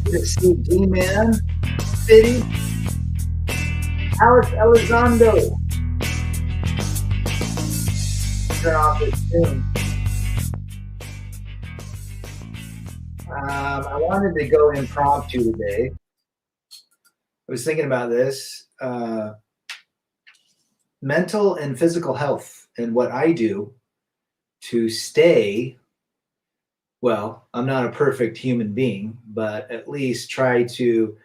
Good to see D-Man, Fitty, Alex Elizondo. Turn off this soon. I wanted to go impromptu today. I was thinking about this. Mental and physical health and what I do to stay, well, I'm not a perfect human being, but at least try to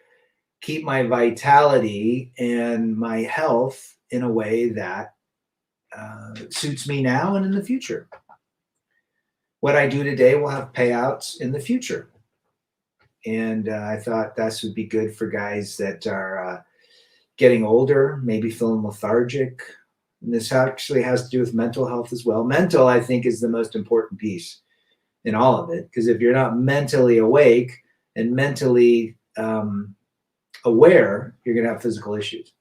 keep my vitality and my health in a way that suits me now and in the future. What I do today will have payouts in the future. And I thought this would be good for guys that are getting older, maybe feeling lethargic. And this actually has to do with mental health as well. Mental, I think, is the most important piece in all of it, because if you're not mentally awake and mentally aware, you're going to have physical issues.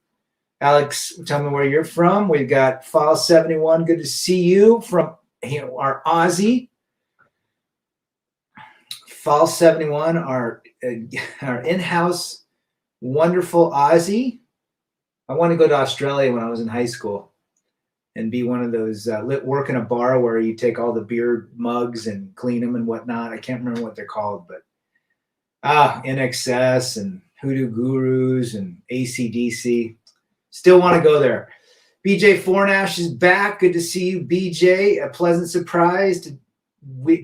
Alex, tell me where you're from. We've got File 71. Good to see you from our Aussie. File 71, our in-house wonderful Aussie. I want to go to Australia when I was in high school and be one of those work in a bar where you take all the beer mugs and clean them and whatnot. I can't remember what they're called, but NXS and Hoodoo Gurus and ACDC. Still want to go there. BJ Fornash is back. Good to see you, BJ. A pleasant surprise.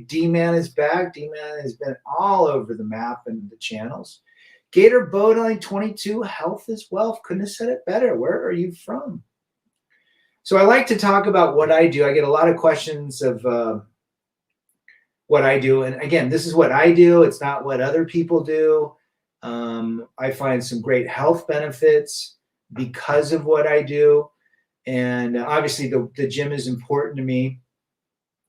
D-Man is back. D-Man has been all over the map and the channels. Gator Bodine 22, health is wealth. Couldn't have said it better. Where are you from? So I like to talk about what I do. I get a lot of questions of what I do. And again, this is what I do. It's not what other people do. I find some great health benefits because of what I do. And obviously the gym is important to me.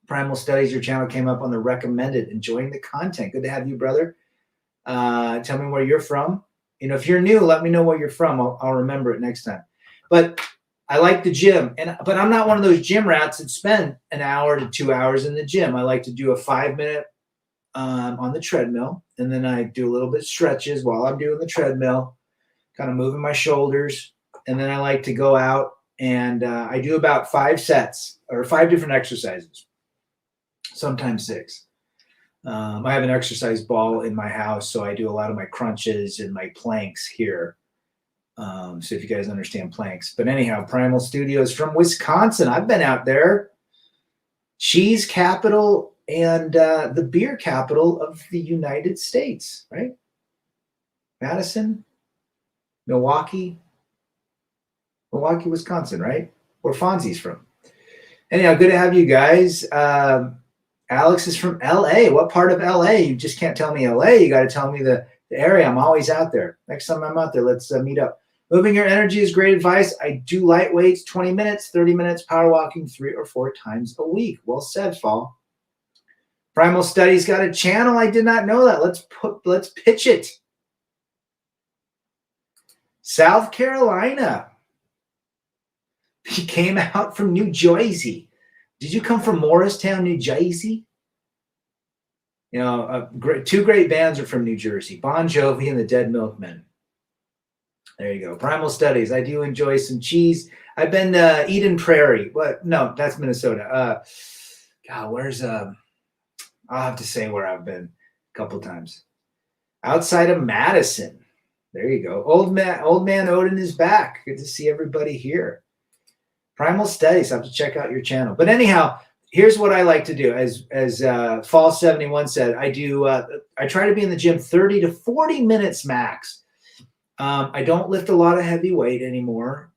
Primal Studies, your channel came up on the recommended. Enjoying the content. Good to have you, brother. Tell me where you're from. If you're new, let me know where you're from. I'll remember it next time. But I like the gym, but I'm not one of those gym rats that spend an hour to 2 hours in the gym. I like to do a 5-minute on the treadmill, and then I do a little bit of stretches while I'm doing the treadmill, kind of moving my shoulders, and then I like to go out and I do about 5 sets or 5 different exercises, sometimes 6. I have an exercise ball in my house, so I do a lot of my crunches and my planks here. So if you guys understand planks. But anyhow, Primal Studios from Wisconsin. I've been out there. Cheese capital and the beer capital of the United States, right? Madison, Milwaukee, Wisconsin, right? Where Fonzie's from. Anyhow, good to have you guys. Alex is from LA. What part of LA? You just can't tell me LA. You got to tell me the area. I'm always out there. Next time I'm out there, let's meet up. Moving your energy is great advice. I do light weights, 20 minutes, 30 minutes, power walking 3 or 4 times a week. Well said, Fall. Primal Studies got a channel. I did not know that. Let's pitch it. South Carolina. He came out from New Jersey. Did you come from Morristown, New Jersey? 2 great bands are from New Jersey, Bon Jovi and the Dead Milkmen. There you go. Primal Studies. I do enjoy some cheese. I've been to Eden Prairie. What? No, that's Minnesota. Where's I'll have to say where I've been a couple times. Outside of Madison. There you go. Old man Odin is back. Good to see everybody here. Primal Studies. I have to check out your channel. But anyhow, here's what I like to do. As Fall 71 said, I try to be in the gym 30 to 40 minutes max. I don't lift a lot of heavy weight anymore.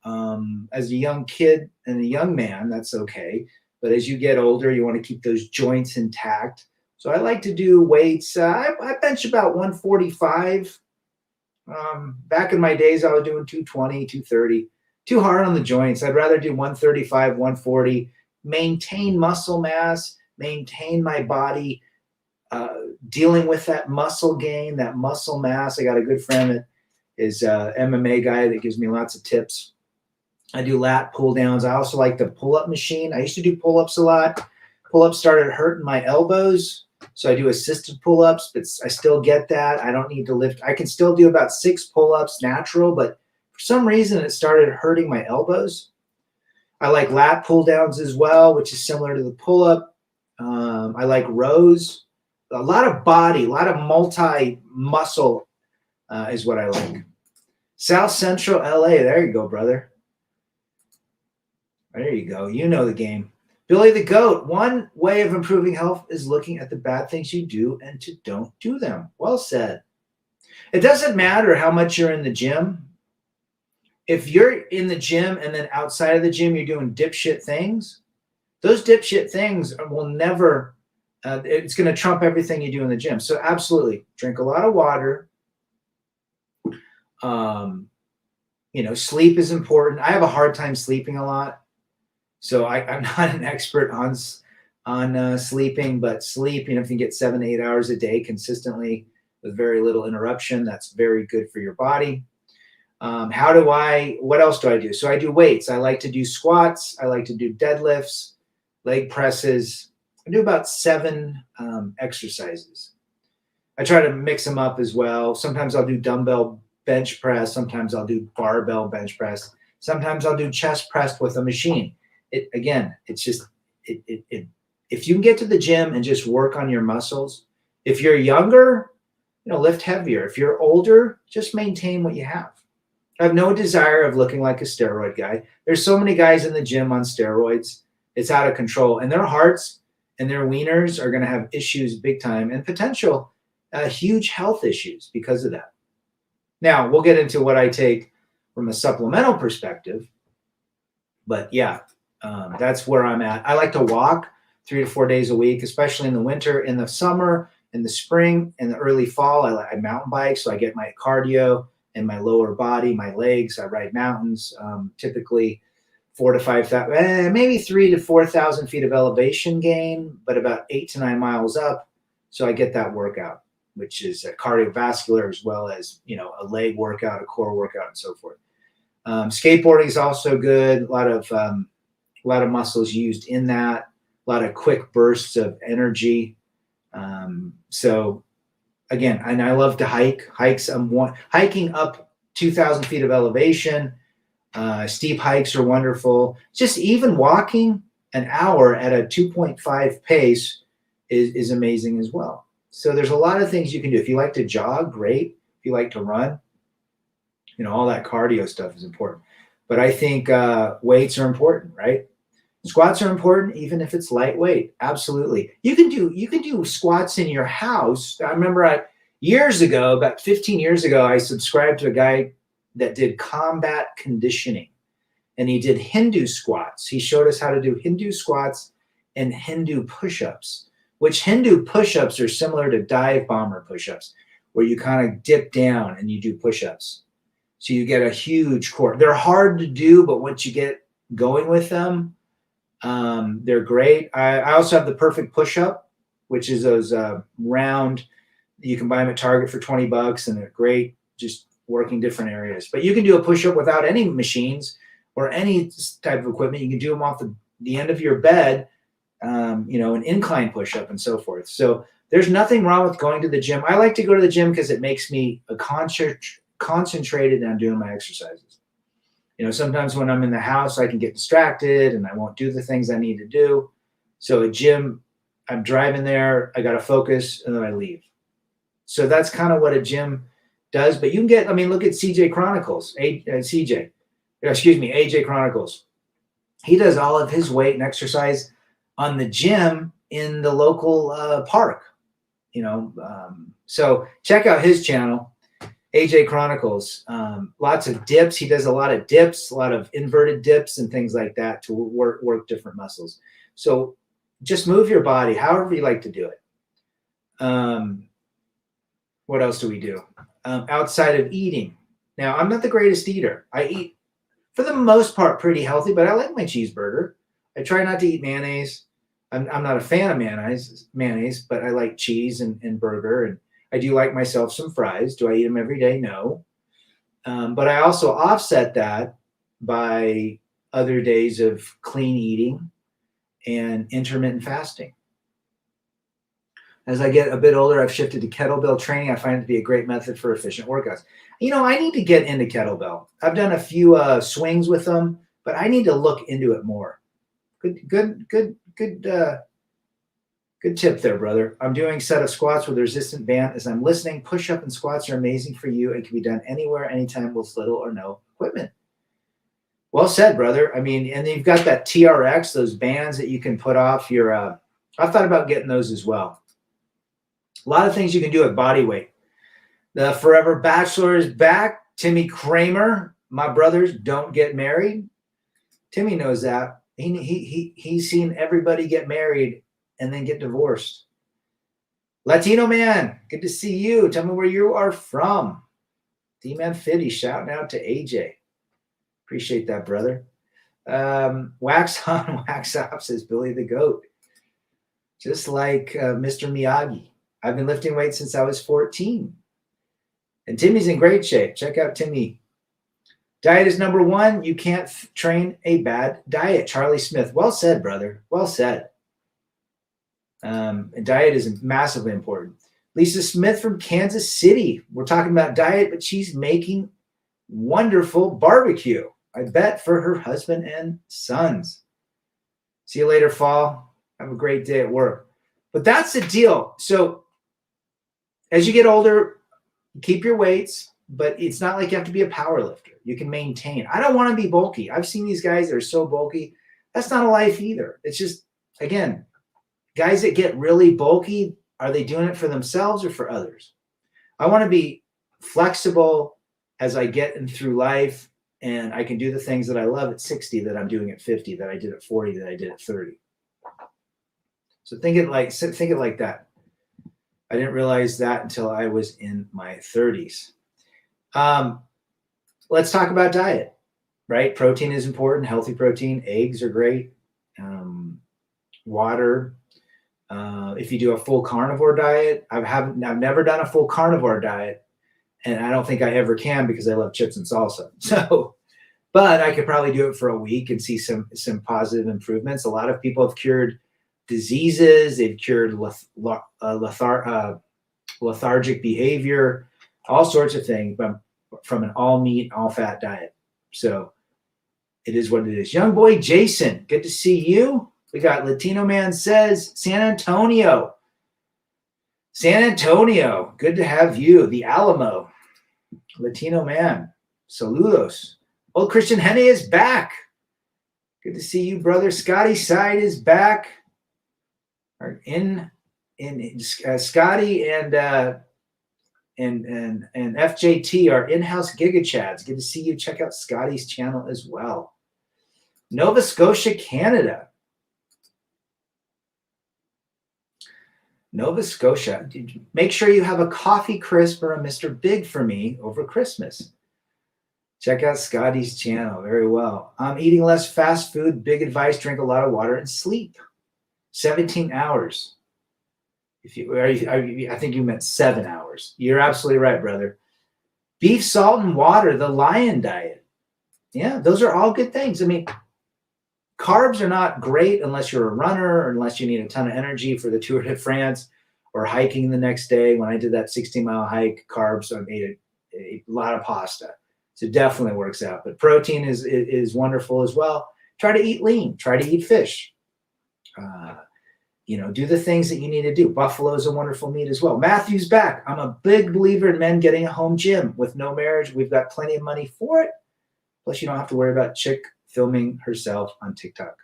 As a young kid and a young man, that's okay. But as you get older, you want to keep those joints intact. So I like to do weights. I bench about 145. Back in my days, I was doing 220, 230. Too hard on the joints. I'd rather do 135, 140. Maintain muscle mass, maintain my body, dealing with that muscle gain, that muscle mass. I got a good friend that is an MMA guy that gives me lots of tips. I do lat pull downs. I also like the pull-up machine. I used to do pull-ups a lot. Pull-ups started hurting my elbows. So I do assisted pull-ups, but I still get that. I don't need to lift. I can still do about 6 pull-ups natural, but for some reason it started hurting my elbows. I like lat pull downs as well, which is similar to the pull-up. I like rows. A lot of body, a lot of multi-muscle is what I like. South Central LA. There you go, brother. There you go. You know the game. Billy the Goat. One way of improving health is looking at the bad things you do and to don't do them. Well said. It doesn't matter how much you're in the gym. If you're in the gym and then outside of the gym you're doing dipshit things, those dipshit things will never, it's going to trump everything you do in the gym. So absolutely, drink a lot of water. Sleep is important. I have a hard time sleeping a lot. So I'm not an expert on sleeping, but sleep, if you get 7 to 8 hours a day consistently with very little interruption, that's very good for your body. What else do I do? So I do weights. I like to do squats. I like to do deadlifts, leg presses. I do about 7 exercises. I try to mix them up as well. Sometimes I'll do dumbbell bench press. Sometimes I'll do barbell bench press. Sometimes I'll do chest press with a machine. It's just, if you can get to the gym and just work on your muscles, if you're younger, lift heavier. If you're older, just maintain what you have. I have no desire of looking like a steroid guy. There's so many guys in the gym on steroids. It's out of control. And their hearts and their wieners are going to have issues big time and potential huge health issues because of that. Now, we'll get into what I take from a supplemental perspective. But yeah, that's where I'm at. I like to walk 3 to 4 days a week, especially in the winter. In the summer, in the spring, in the early fall, I mountain bike. So I get my cardio in my lower body, my legs. I ride mountains, typically 4 to 5,000, maybe 3 to 4,000 feet of elevation gain, but about 8 to 9 miles up. So I get that workout, which is cardiovascular as well as, a leg workout, a core workout, and so forth. Skateboarding is also good. A lot of muscles used in that. A lot of quick bursts of energy. So again, and I love to hike. Hiking up 2,000 feet of elevation. Steep hikes are wonderful. Just even walking an hour at a 2.5 pace is amazing as well. So there's a lot of things you can do. If you like to jog, great. If you like to run, all that cardio stuff is important. But I think weights are important, right? Squats are important, even if it's lightweight. Absolutely. You can do squats in your house. I remember years ago, about 15 years ago, I subscribed to a guy that did combat conditioning, and he did Hindu squats. He showed us how to do Hindu squats and Hindu push-ups, which Hindu push-ups are similar to dive bomber push-ups, where you kind of dip down and you do push-ups. So you get a huge core. They're hard to do, but once you get going with them, they're great. I also have the perfect push-up, which is those round. You can buy them at Target for $20, and they're great, just working different areas. But you can do a push-up without any machines or any type of equipment. You can do them off the end of your bed, an incline push-up and so forth. So there's nothing wrong with going to the gym. I like to go to the gym because it makes me concentrated on doing my exercises. Sometimes when I'm in the house, I can get distracted and I won't do the things I need to do. So a gym, I'm driving there, I got to focus, and then I leave. So that's kind of what a gym does. But you can get, look at AJ Chronicles. He does all of his weight and exercise on the gym in the local park. So check out his channel. AJ Chronicles, lots of dips. He does a lot of dips, a lot of inverted dips and things like that to work different muscles. So just move your body, however you like to do it. What else do we do? Outside of eating. Now, I'm not the greatest eater. I eat, for the most part, pretty healthy, but I like my cheeseburger. I try not to eat mayonnaise. I'm not a fan of mayonnaise, but I like cheese and burger, and I do like myself some fries. Do I eat them every day? No. But I also offset that by other days of clean eating and intermittent fasting. As I get a bit older, I've shifted to kettlebell training. I find it to be a great method for efficient workouts. I need to get into kettlebell. I've done a few swings with them, but I need to look into it more. Good tip there, brother. I'm doing a set of squats with a resistant band as I'm listening. Push-up and squats are amazing for you and can be done anywhere, anytime with little or no equipment. Well said, brother. I mean, and you've got that TRX, those bands that you can put off your, I've thought about getting those as well. A lot of things you can do with body weight. The Forever Bachelor is back. Timmy Kramer, my brothers don't get married. Timmy knows that. He's seen everybody get married and then get divorced. Latino man, good to see you. Tell me where you are from. D-Man Fitty, shouting out to AJ. Appreciate that, brother. Wax on, wax off, says Billy the Goat. Just like Mr. Miyagi. I've been lifting weights since I was 14. And Timmy's in great shape. Check out Timmy. Diet is number one. You can't train a bad diet. Charlie Smith. Well said, brother. Well said. Diet is massively important. Lisa Smith from Kansas City. We're talking about diet, but she's making wonderful barbecue. I bet for her husband and sons. See you later, fall. Have a great day at work. But that's the deal. So as you get older, keep your weights, but it's not like you have to be a power lifter. You can maintain. I don't want to be bulky. I've seen these guys that are so bulky. That's not a life either. It's just, again, guys that get really bulky, are they doing it for themselves or for others? I want to be flexible as I get in through life, and I can do the things that I love at 60 that I'm doing at 50, that I did at 40, that I did at 30. So think it like that. I didn't realize that until I was in my 30s. Let's talk about diet, right? Protein is important, healthy protein. Eggs are great. Water. If you do a full carnivore diet, I've never done a full carnivore diet, and I don't think I ever can because I love chips and salsa. So, but I could probably do it for a week and see some positive improvements. A lot of people have cured diseases. They've cured lethargic behavior, all sorts of things from an all meat, all fat diet. So it is what it is. Young boy Jason, good to see you. We got Latino Man says San Antonio. San Antonio, good to have you. The Alamo, Latino Man, saludos. Old Christian Henne is back. Good to see you, brother. Scotty Side is back. Scotty and FJT are in-house Giga Chads. Good to see you. Check out Scotty's channel as well. Nova Scotia, Canada. Nova Scotia. Make sure you have a coffee crisp or a Mr. Big for me over Christmas. Check out Scotty's channel. Very well. I'm eating less fast food. Big advice, drink a lot of water and sleep. 17 hours. I think you meant 7 hours. You're absolutely right, brother. Beef, salt, and water, the lion diet. Yeah, those are all good things. I mean, carbs are not great unless you're a runner or unless you need a ton of energy for the Tour de France or hiking the next day. When I did that 16-mile hike, carbs, I made a lot of pasta. So it definitely works out. But protein is wonderful as well. Try to eat lean. Try to eat fish. Do the things that you need to do. Buffalo is a wonderful meat as well. Matthew's back. I'm a big believer in men getting a home gym. With no marriage, we've got plenty of money for it. Plus, you don't have to worry about chick filming herself on TikTok.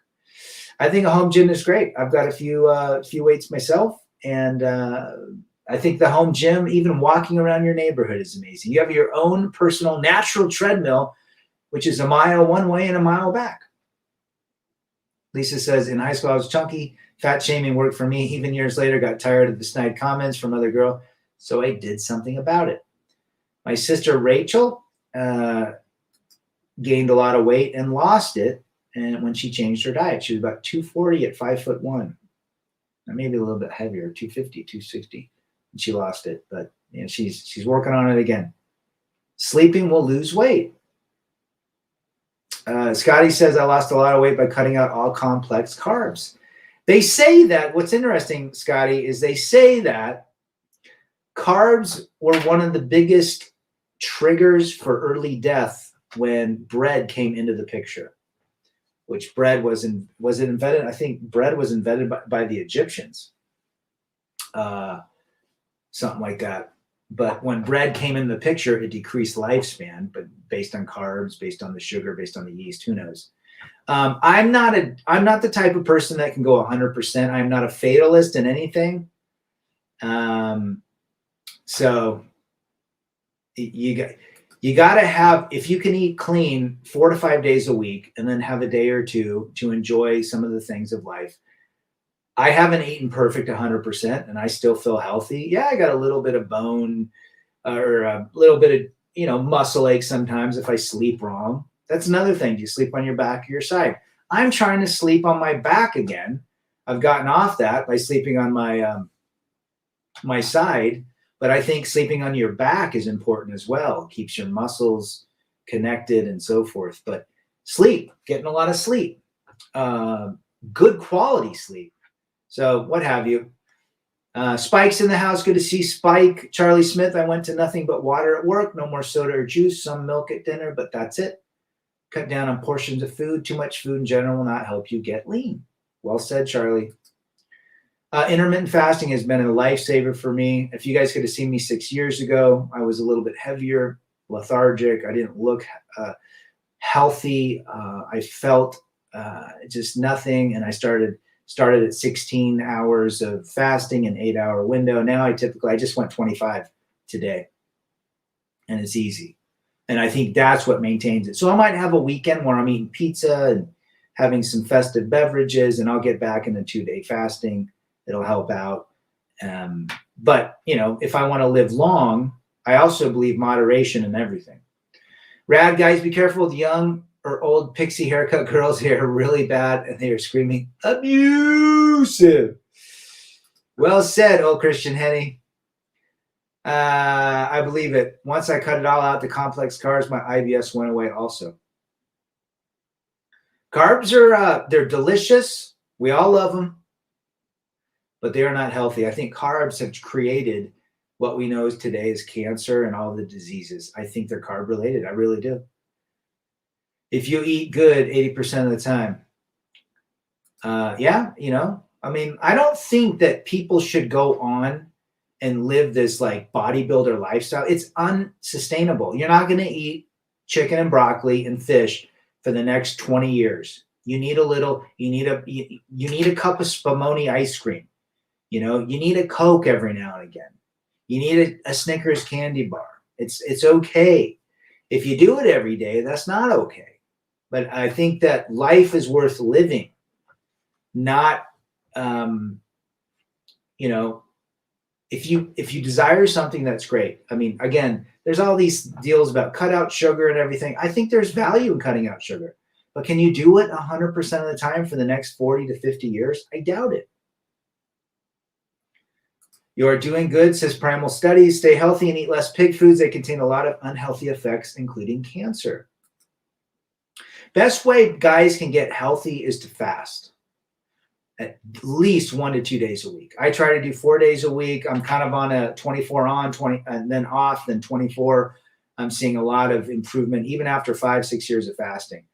I think a home gym is great. I've got a few weights myself, and I think the home gym, even walking around your neighborhood, is amazing. You have your own personal natural treadmill, which is a mile one way and a mile back. Lisa says, in high school, I was chunky. Fat shaming worked for me. Even years later, got tired of the snide comments from other girl, so I did something about it. My sister Rachel gained a lot of weight and lost it, and when she changed her diet, she was about 240 at 5'1", maybe a little bit heavier, 250, 260, and she lost it. But she's working on it again. Sleeping will lose weight. Scotty says, I lost a lot of weight by cutting out all complex carbs. They say that what's interesting, Scotty, is they say that carbs were one of the biggest triggers for early death when bread came into the picture. Which bread was it invented? I think bread was invented by the Egyptians, something like that. But when bread came in the picture, it decreased lifespan, but based on carbs, based on the sugar, based on the yeast, who knows? I'm not the type of person that can go 100%. I'm not a fatalist in anything. So you got to have, if you can eat clean 4 to 5 days a week and then have a day or two to enjoy some of the things of life. I haven't eaten perfect 100% and I still feel healthy. Yeah, I got a little bit of bone or a little bit of, muscle ache sometimes if I sleep wrong. That's another thing. Do you sleep on your back or your side? I'm trying to sleep on my back again. I've gotten off that by sleeping on my side, but I think sleeping on your back is important as well. It keeps your muscles connected and so forth. But sleep, getting a lot of sleep, good quality sleep. So what have you? Spike's in the house. Good to see Spike. Charlie Smith, I went to nothing but water at work. No more soda or juice. Some milk at dinner, but that's it. Cut down on portions of food. Too much food in general will not help you get lean. Well said, Charlie. Intermittent fasting has been a lifesaver for me. If you guys could have seen me 6 years ago, I was a little bit heavier, lethargic. I didn't look healthy. I felt just nothing. And I started at 16 hours of fasting, an 8-hour window. Now I just went 25 today. And it's easy. And I think that's what maintains it. So I might have a weekend where I'm eating pizza and having some festive beverages, and I'll get back in a 2-day fasting. It'll help out. But, if I want to live long, I also believe moderation in everything. RAD guys, be careful with young or old pixie haircut girls here, really bad, and they are screaming, abusive. Well said, old Christian Henny. I believe it. Once I cut it all out, the complex carbs, my IBS went away also. Carbs are, they're delicious. We all love them, but they are not healthy. I think carbs have created what we know today as cancer and all the diseases. I think they're carb related. I really do. If you eat good 80% of the time, I don't think that people should go on and live this like bodybuilder lifestyle. It's unsustainable. You're not going to eat chicken and broccoli and fish for the next 20 years. You need a cup of Spumoni ice cream. You need a Coke every now and again. You need a Snickers candy bar. It's okay. If you do it every day, that's not okay. But I think that life is worth living, not, if you desire something, that's great. I mean, again, there's all these deals about cut out sugar and everything. I think there's value in cutting out sugar, but can you do it 100% of the time for the next 40 to 50 years? I doubt it. You are doing good, says Primal Studies. Stay healthy and eat less pig foods. They contain a lot of unhealthy effects, including cancer. Best way guys can get healthy is to fast. At least 1 to 2 days a week. I try to do 4 days a week. I'm kind of on a 24 on, 20, and then off, then 24. I'm seeing a lot of improvement, even after 5-6 years of fasting.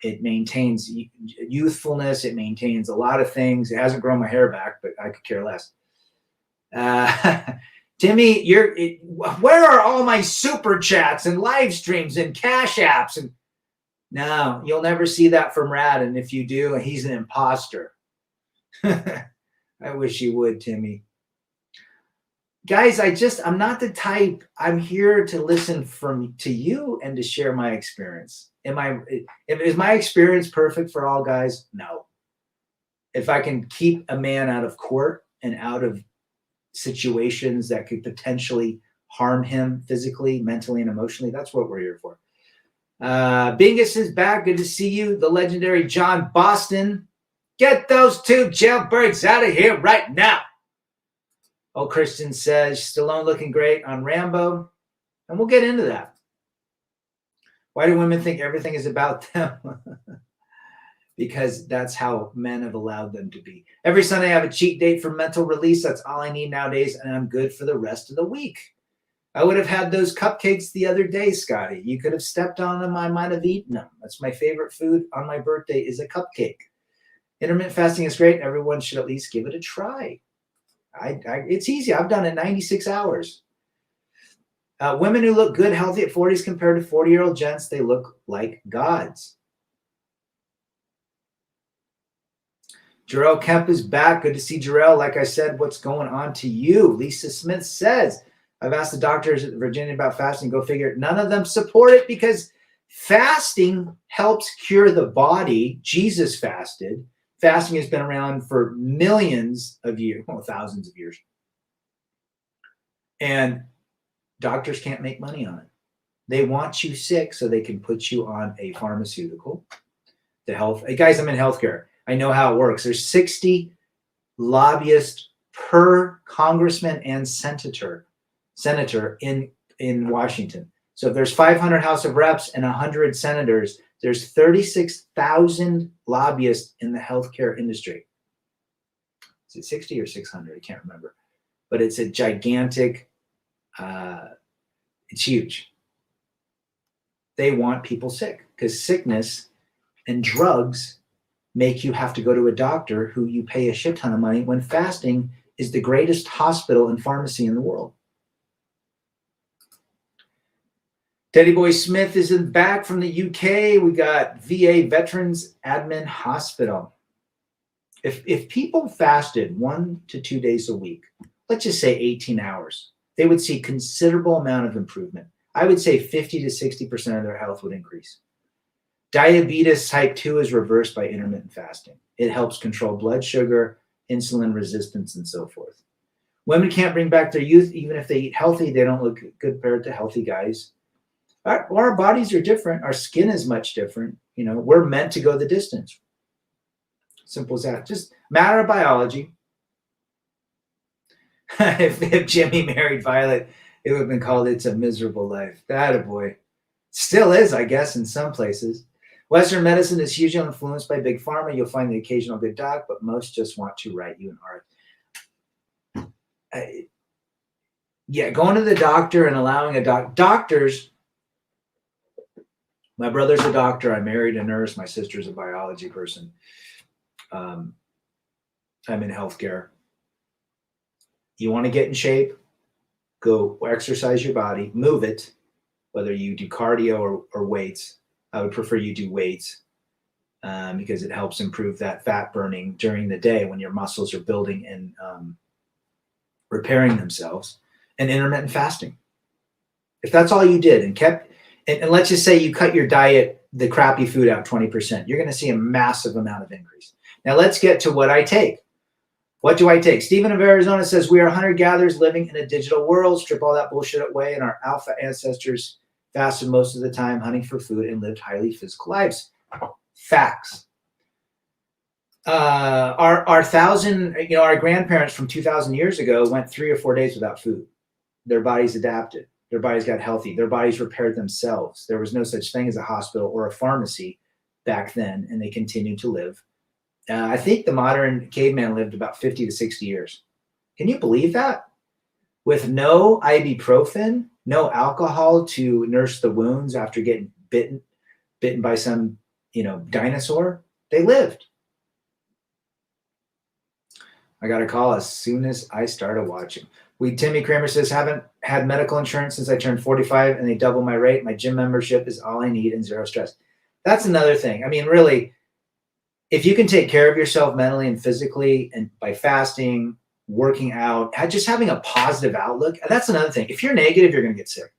It maintains youthfulness. It maintains a lot of things. It hasn't grown my hair back, but I could care less. Timmy, where are all my super chats and live streams and cash apps? And no, you'll never see that from RAD. And if you do, he's an imposter. I wish you would, Timmy. Guys, I'm not the type. I'm here to listen to you and to share my experience. Is my experience perfect for all guys? No. If I can keep a man out of court and out of situations that could potentially harm him physically, mentally, and emotionally, that's what we're here for. Bingus is back. Good to see you. The legendary John Boston. Get those two jailbirds out of here right now. Oh, Christian says, Stallone looking great on Rambo. And we'll get into that. Why do women think everything is about them? because that's how men have allowed them to be. Every Sunday I have a cheat date for mental release. That's all I need nowadays, and I'm good for the rest of the week. I would have had those cupcakes the other day, Scotty. You could have stepped on them. I might have eaten them. That's my favorite food on my birthday is a cupcake. Intermittent fasting is great. Everyone should at least give it a try. It's easy. I've done it 96 hours. Women who look good, healthy at 40s compared to 40-year-old gents, they look like gods. Jarrell Kemp is back. Good to see Jarrell. Like I said, what's going on to you? Lisa Smith says, I've asked the doctors at Virginia about fasting. Go figure. None of them support it because fasting helps cure the body. Jesus fasted. Fasting has been around for millions of years, well, thousands of years. And doctors can't make money on it. They want you sick so they can put you on a pharmaceutical. Guys, I'm in healthcare. I know how it works. There's 60 lobbyists per congressman and senator in Washington. So if there's 500 House of Reps and 100 senators, there's 36,000 lobbyists in the healthcare industry. Is it 60 or 600? I can't remember. But it's a gigantic, it's huge. They want people sick because sickness and drugs make you have to go to a doctor who you pay a shit ton of money when fasting is the greatest hospital and pharmacy in the world. Teddy Boy Smith is back from the UK. We got VA Veterans Admin Hospital. If people fasted 1 to 2 days a week, let's just say 18 hours, they would see considerable amount of improvement. I would say 50 to 60% of their health would increase. Diabetes type 2 is reversed by intermittent fasting. It helps control blood sugar, insulin resistance, and so forth. Women can't bring back their youth. Even if they eat healthy, they don't look good compared to healthy guys. Our bodies are different. Our skin is much different. You know, we're meant to go the distance. Simple as that. Just matter of biology. if Jimmy married Violet, it would have been called It's a Miserable Life. That a boy. Still is, I guess, in some places. Western medicine is hugely influenced by big pharma. You'll find the occasional good doc, but most just want to write you an art. Going to the doctor and allowing a doctors. My brother's a doctor. I married a nurse. My sister's a biology person. I'm in healthcare. You want to get in shape? Go exercise your body, move it, whether you do cardio or weights. I would prefer you do weights because it helps improve that fat burning during the day when your muscles are building and repairing themselves. And intermittent fasting. If that's all you did and kept, and let's just say you cut your diet, the crappy food out 20%, you're going to see a massive amount of increase. Now let's get to what I take. What do I take? Stephen of Arizona says, we are hunter-gatherers living in a digital world. Strip all that bullshit away, and our alpha ancestors fasted most of the time, hunting for food, and lived highly physical lives. Facts. Our grandparents from 2,000 years ago went 3 or 4 days without food. Their bodies adapted. Their bodies got healthy. Their bodies repaired themselves. There was no such thing as a hospital or a pharmacy back then, and they continued to live. I think the modern caveman lived about 50 to 60 years. Can you believe that? With no ibuprofen, no alcohol to nurse the wounds after getting bitten by some, dinosaur, they lived. I got a call as soon as I started watching. Timmy Kramer says, haven't had medical insurance since I turned 45 and they double my rate. My gym membership is all I need and zero stress. That's another thing. I mean, really, if you can take care of yourself mentally and physically and by fasting, working out, just having a positive outlook, that's another thing. If you're negative, you're going to get sick.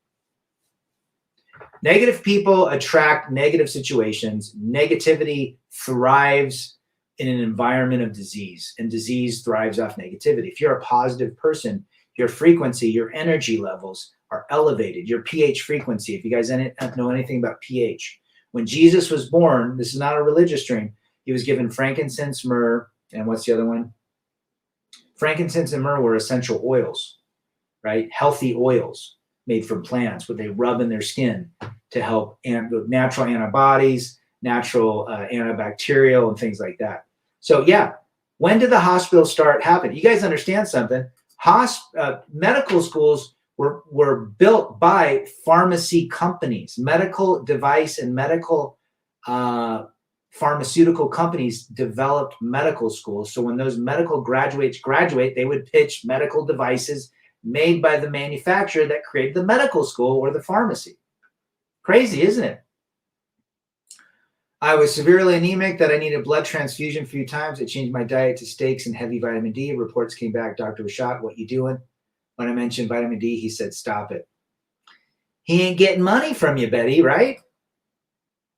Negative people attract negative situations. Negativity thrives in an environment of disease, and disease thrives off negativity. If you're a positive person, your frequency, your energy levels are elevated. Your pH frequency, if you guys know anything about pH. When Jesus was born, this is not a religious dream, he was given frankincense, myrrh, and what's the other one? Frankincense and myrrh were essential oils, right? Healthy oils made from plants, what they rub in their skin to help natural antibodies, natural antibacterial and things like that. So yeah, when did the hospital start happening? You guys understand something? Medical schools were built by pharmacy companies, medical device and medical pharmaceutical companies developed medical schools. So when those medical graduates graduate, they would pitch medical devices made by the manufacturer that created the medical school or the pharmacy. Crazy, isn't it? I was severely anemic that I needed blood transfusion a few times. I changed my diet to steaks and heavy vitamin D. Reports came back. Doctor was shocked. What you doing? When I mentioned vitamin D, he said, stop it. He ain't getting money from you, Betty, right?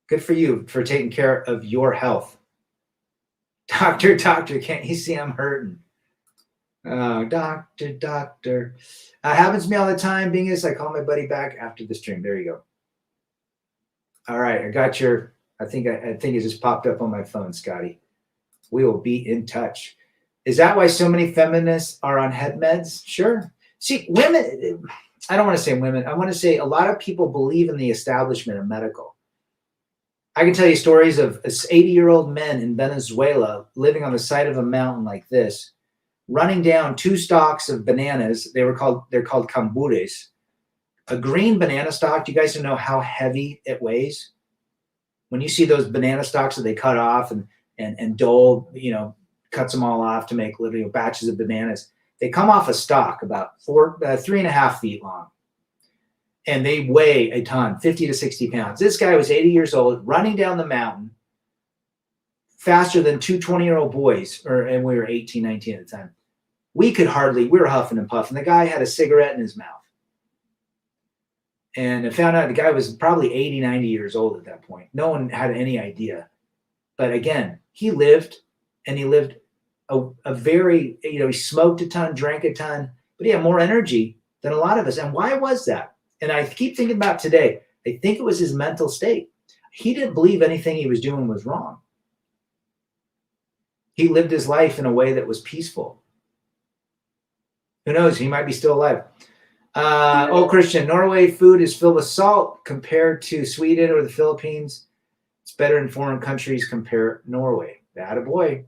Good for you for taking care of your health. Doctor, can't you see I'm hurting? Oh, doctor. Happens to me all the time. Being is, I call my buddy back after the stream. There you go. All right, I got your... I think it just popped up on my phone, Scotty. We will be in touch. Is that why so many feminists are on head meds? Sure. See, women, I don't want to say women. I want to say a lot of people believe in the establishment of medical. I can tell you stories of 80-year-old men in Venezuela living on the side of a mountain like this, running down 2 stalks of bananas. They're called cambures. A green banana stalk, do you guys know how heavy it weighs? When you see those banana stalks that they cut off and Dole, cuts them all off to make literally batches of bananas, they come off a stalk about 3.5 feet long. And they weigh a ton, 50 to 60 pounds. This guy was 80 years old, running down the mountain faster than 2 20-year-old boys, and we were 18, 19 at the time. We were huffing and puffing. The guy had a cigarette in his mouth. And I found out the guy was probably 80, 90 years old at that point. No one had any idea. But again, he lived a very, he smoked a ton, drank a ton, but he had more energy than a lot of us. And why was that? And I keep thinking about today, I think it was his mental state. He didn't believe anything he was doing was wrong. He lived his life in a way that was peaceful. Who knows? He might be still alive. Christian, Norway food is filled with salt compared to Sweden or the Philippines. It's better in foreign countries. Compare Norway. Attaboy.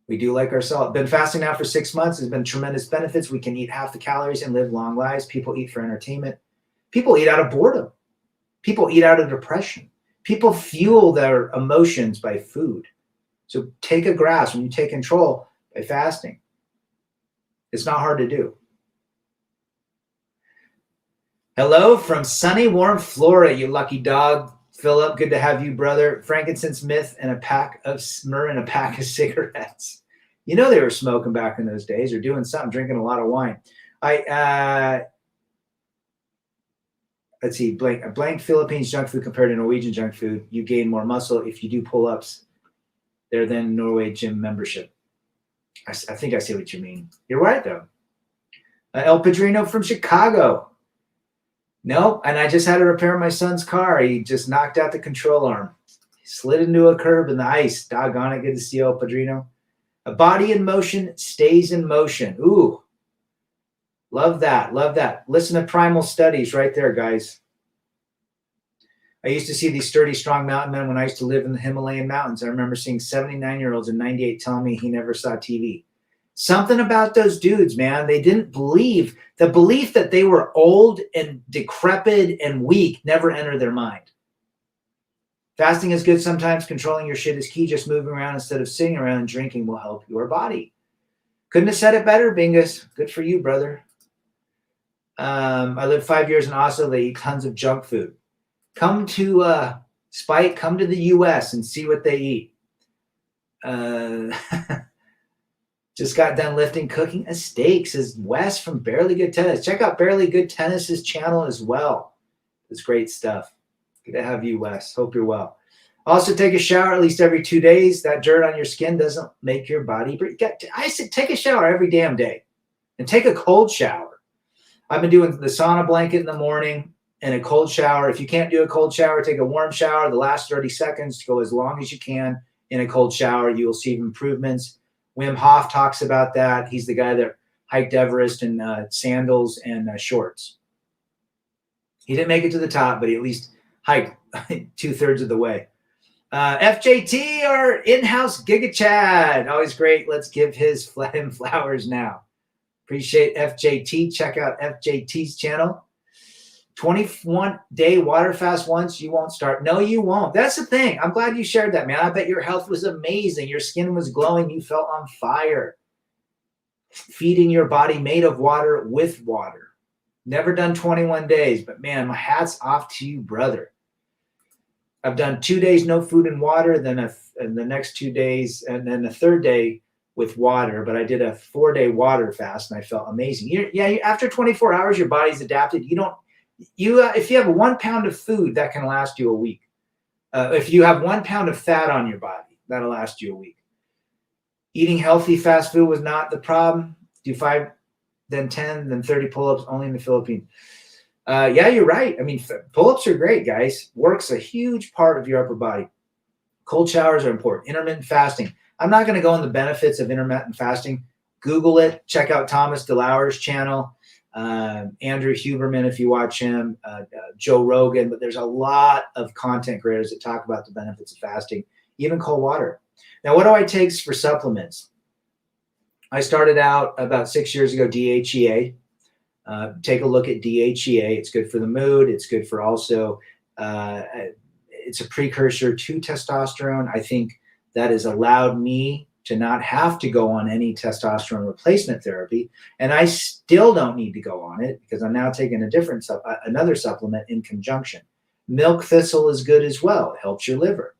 We do like our salt. Been fasting now for 6 months. There's been tremendous benefits. We can eat half the calories and live long lives. People eat for entertainment. People eat out of boredom. People eat out of depression. People fuel their emotions by food. So take a grasp when you take control by fasting. It's not hard to do. Hello from sunny, warm Florida, you lucky dog. Philip, good to have you, brother. Frankincense myth and a pack of myrrh and a pack of cigarettes. You know they were smoking back in those days or doing something, drinking a lot of wine. Let's see, blank Philippines junk food compared to Norwegian junk food. You gain more muscle if you do pull-ups there than Norway gym membership. I think I see what you mean. You're right, though. El Padrino from Chicago. Nope, and I just had to repair my son's car. He just knocked out the control arm. He slid into a curb in the ice. Doggone it, good to see you, El Padrino. A body in motion stays in motion. Ooh, love that, love that. Listen to Primal Studies right there, guys. I used to see these sturdy, strong mountain men when I used to live in the Himalayan mountains. I remember seeing 79-year-olds in 98 telling me he never saw TV. Something about those dudes, man. They didn't believe. The belief that they were old and decrepit and weak never entered their mind. Fasting is good sometimes. Controlling your shit is key. Just moving around instead of sitting around and drinking will help your body. Couldn't have said it better, Bingus. Good for you, brother. I lived 5 years in Oslo. They eat tons of junk food. Come to Spike. Come to the U.S. and see what they eat. Just got done lifting, cooking a steak, says Wes from Barely Good Tennis. Check out Barely Good Tennis's channel as well. It's great stuff. Good to have you, Wes. Hope you're well. Also, take a shower at least every 2 days. That dirt on your skin doesn't make your body breathe. I said take a shower every damn day and take a cold shower. I've been doing the sauna blanket in the morning and a cold shower. If you can't do a cold shower, take a warm shower. The last 30 seconds, go as long as you can in a cold shower. You will see improvements. Wim Hof talks about that. He's the guy that hiked Everest in sandals and shorts. He didn't make it to the top, but he at least hiked 2/3 of the way. FJT, our in-house Giga Chad. Always great. Let's give him flowers now. Appreciate FJT. Check out FJT's channel. 21-day water fast once, you won't start. No, you won't. That's the thing. I'm glad you shared that, man. I bet your health was amazing. Your skin was glowing. You felt on fire. Feeding your body made of water with water. Never done 21 days, but man, my hat's off to you, brother. I've done 2 days no food and water, then the next 2 days, and then the third day with water. But I did a 4-day water fast, and I felt amazing. After 24 hours, your body's adapted. If you have 1 pound of food, that can last you a week. If you have 1 pound of fat on your body, that'll last you a week. Eating healthy fast food was not the problem. Do 5, then 10, then 30 pull-ups only in the Philippines. Yeah, you're right. I mean, pull-ups are great, guys. Work's a huge part of your upper body. Cold showers are important. Intermittent fasting. I'm not going to go on the benefits of intermittent fasting. Google it. Check out Thomas DeLauer's channel. Andrew Huberman, if you watch him, Joe Rogan, but there's a lot of content creators that talk about the benefits of fasting, even cold water. Now, what do I take for supplements? I started out about 6 years ago, DHEA. Take a look at DHEA. It's good for the mood. It's good for also, it's a precursor to testosterone. I think that has allowed me to not have to go on any testosterone replacement therapy. And I still don't need to go on it because I'm now taking another supplement in conjunction. Milk thistle is good as well. It helps your liver.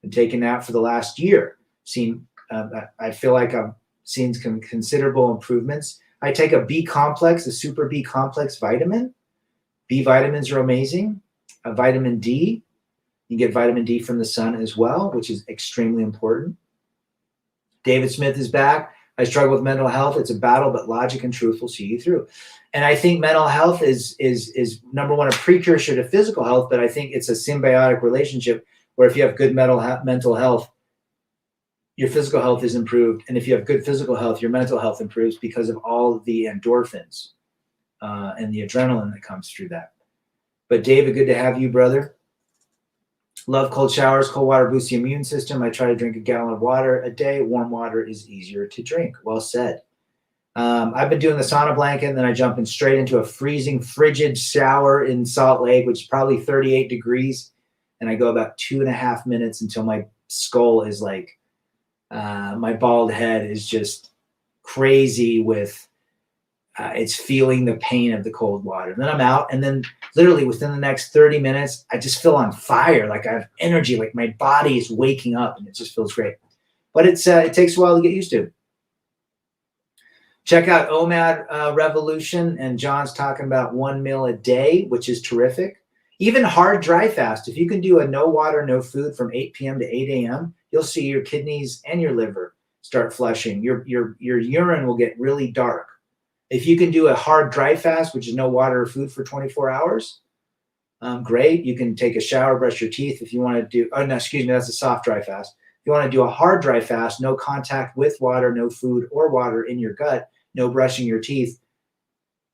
Been taking that for the last year. I feel like I've seen considerable improvements. I take a B complex, a super B complex vitamin. B vitamins are amazing. Vitamin D. You get vitamin D from the sun as well, which is extremely important. David Smith is back. I struggle with mental health. It's a battle, but logic and truth will see you through. And I think mental health is number one, a precursor to physical health, but I think it's a symbiotic relationship where if you have good mental health, your physical health is improved. And if you have good physical health, your mental health improves because of all the endorphins and the adrenaline that comes through that. But David, good to have you, brother. Love cold showers. Cold water boosts the immune system. I try to drink a gallon of water a day. Warm water is easier to drink. Well said. I've been doing the sauna blanket, and then I jump in straight into a freezing, frigid shower in Salt Lake, which is probably 38 degrees. And I go about 2.5 minutes until my skull is like, my bald head is just crazy with, it's feeling the pain of the cold water. And then I'm out, and then literally within the next 30 minutes, I just feel on fire. Like I have energy, like my body is waking up, and it just feels great. But it takes a while to get used to. Check out OMAD Revolution, and John's talking about 1 meal a day, which is terrific. Even hard dry fast. If you can do a no water, no food from 8 p.m. to 8 a.m., you'll see your kidneys and your liver start flushing. Your urine will get really dark. If you can do a hard dry fast, which is no water or food for 24 hours, great. You can take a shower, brush your teeth. If you want to do, oh no, excuse me, that's a soft dry fast. If you want to do a hard dry fast, no contact with water, no food or water in your gut, no brushing your teeth,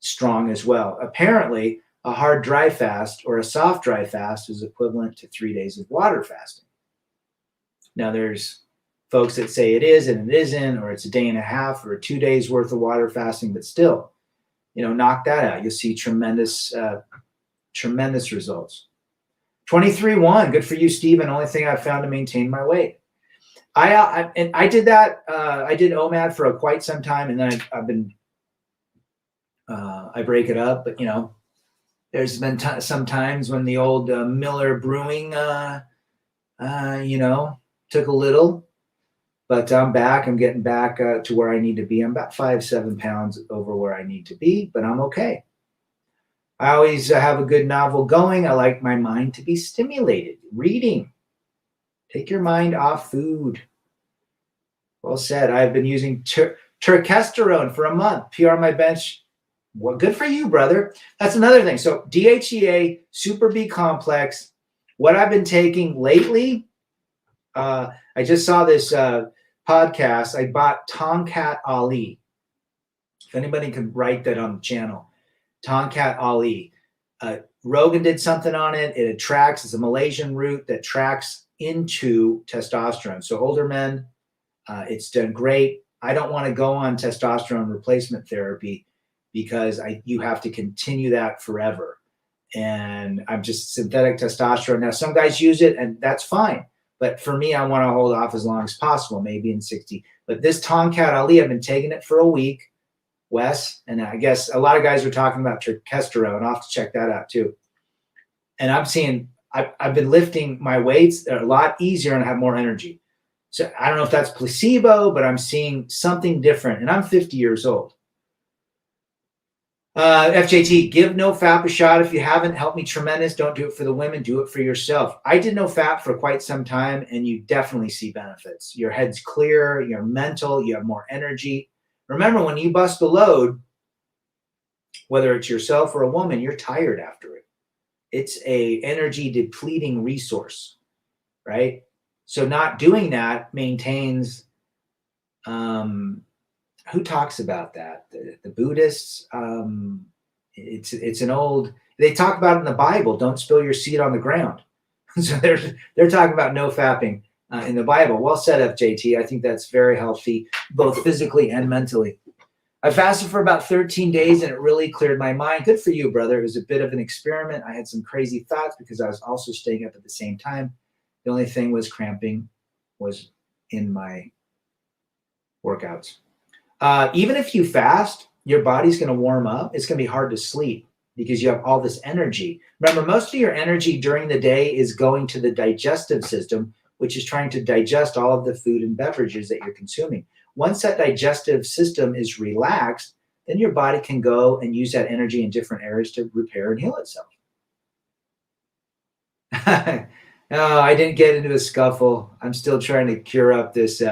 strong as well. Apparently, a hard dry fast or a soft dry fast is equivalent to 3 days of water fasting. Now, there's folks that say it is and it isn't, or it's a day and a half or 2 days worth of water fasting, but still, knock that out. You'll see tremendous results. 23-1, good for you, Stephen. Only thing I've found to maintain my weight. I did that. I did OMAD for quite some time, and then I've been, I break it up, but there's been some times when the old Miller Brewing, took a little, but I'm back. I'm getting back to where I need to be. I'm about 5-7 pounds over where I need to be, but I'm okay. I always have a good novel going. I like my mind to be stimulated. Reading. Take your mind off food. Well said. I've been using turkesterone for a month. PR my bench. Well, good for you, brother. That's another thing. So DHEA, Super B complex. What I've been taking lately, I just saw this podcast. I bought Tomcat Ali. If anybody can write that on the channel, Tomcat Ali. Rogan did something on it. It attracts, it's a Malaysian root that tracks into testosterone. So older men, it's done great. I don't want to go on testosterone replacement therapy because you have to continue that forever. And I'm just synthetic testosterone. Now, some guys use it and that's fine. But for me, I want to hold off as long as possible, maybe in 60. But this Tomcat Ali, I've been taking it for a week, Wes. And I guess a lot of guys are talking about testosterone. I'll have to check that out too. And I'm seeing, I've been lifting my weights a lot easier and I have more energy. So I don't know if that's placebo, but I'm seeing something different. And I'm 50 years old. FJT, give NoFap a shot if you haven't. Helped me tremendous. Don't do it for the women. Do it for yourself. I did NoFap for quite some time, and you definitely see benefits. Your head's clear. You're mental. You have more energy. Remember, when you bust a load, whether it's yourself or a woman, you're tired after it. It's a energy depleting resource, right? So not doing that maintains, who talks about that? The Buddhists. It's an old, they talk about it in the Bible, don't spill your seed on the ground. So they're talking about no fapping in the Bible. Well said, FJT. I think that's very healthy, both physically and mentally. I fasted for about 13 days and it really cleared my mind. Good for you, brother. It was a bit of an experiment. I had some crazy thoughts because I was also staying up at the same time. The only thing was cramping was in my workouts. Even if you fast, your body's going to warm up. It's going to be hard to sleep because you have all this energy. Remember, most of your energy during the day is going to the digestive system, which is trying to digest all of the food and beverages that you're consuming. Once that digestive system is relaxed, then your body can go and use that energy in different areas to repair and heal itself. No, I didn't get into a scuffle. I'm still trying to cure up this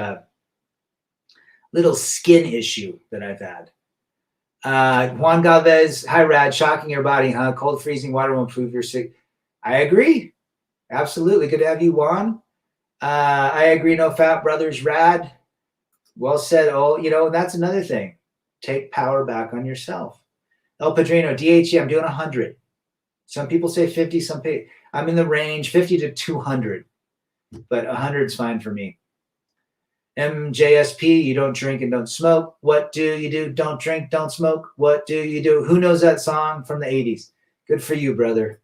little skin issue that I've had. Juan Galvez, hi, Rad. Shocking your body, huh? Cold, freezing water will improve your sick. I agree. Absolutely. Good to have you, Juan. I agree. No fat brothers, Rad. Well said. Oh, that's another thing. Take power back on yourself. El Padrino, DHE, I'm doing 100. Some people say 50. I'm in the range 50 to 200, but 100 is fine for me. MJSP, you don't drink and don't smoke. What do you do? Don't drink, don't smoke. What do you do? Who knows that song from the 80s? Good for you, brother.